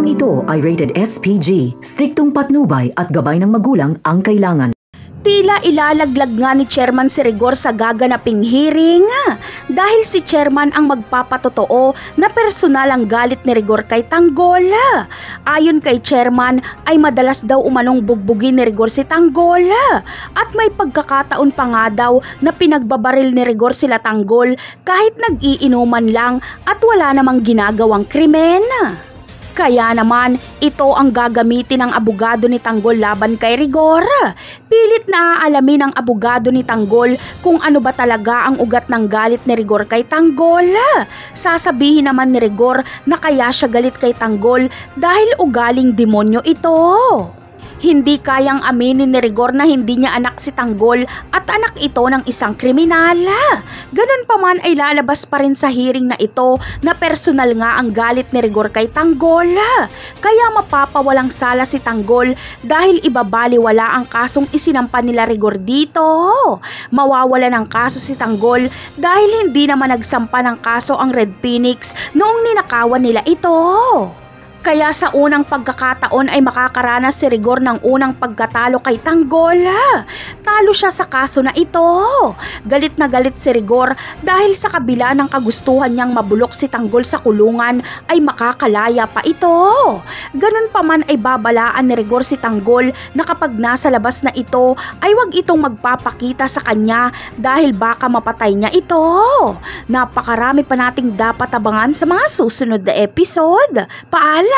Programang ito ay rated SPG, striktong patnubay at gabay ng magulang ang kailangan. Tila ilalaglag nga ni Chairman si Rigor sa gaganaping hearing dahil si Chairman ang magpapatotoo na personal ang galit ni Rigor kay Tanggol. Ayon kay Chairman ay madalas daw umanong bugbugin ni Rigor si Tanggol at may pagkakataon pa nga daw na pinagbabaril ni Rigor sila Tanggol kahit nag-iinuman lang at wala namang ginagawang krimen. Kaya naman, ito ang gagamitin ng abogado ni Tanggol laban kay Rigor. Pilit na aalamin ng abogado ni Tanggol kung ano ba talaga ang ugat ng galit ni Rigor kay Tanggol. Sasabihin naman ni Rigor na kaya siya galit kay Tanggol dahil ugaling demonyo ito. Hindi kayang aminin ni Rigor na hindi niya anak si Tanggol at anak ito ng isang kriminal. Ganun pa man ay lalabas pa rin sa hearing na ito na personal nga ang galit ni Rigor kay Tanggol. Kaya mapapawalang sala si Tanggol dahil ibabaliwala ang kasong isinampa nila Rigor dito. Mawawala ng kaso si Tanggol dahil hindi naman nagsampa ng kaso ang Red Phoenix noong ninakawan nila ito. Kaya sa unang pagkakataon ay makakaranas si Rigor ng unang pagkatalo kay Tanggol. Talo siya sa kaso na ito. Galit na galit si Rigor dahil sa kabila ng kagustuhan niyang mabulok si Tanggol sa kulungan ay makakalaya pa ito. Ganun pa man ay babalaan ni Rigor si Tanggol na kapag nasa labas na ito ay wag itong magpapakita sa kanya dahil baka mapatay niya ito. Napakarami pa nating dapat abangan sa mga susunod na episode. Paalam!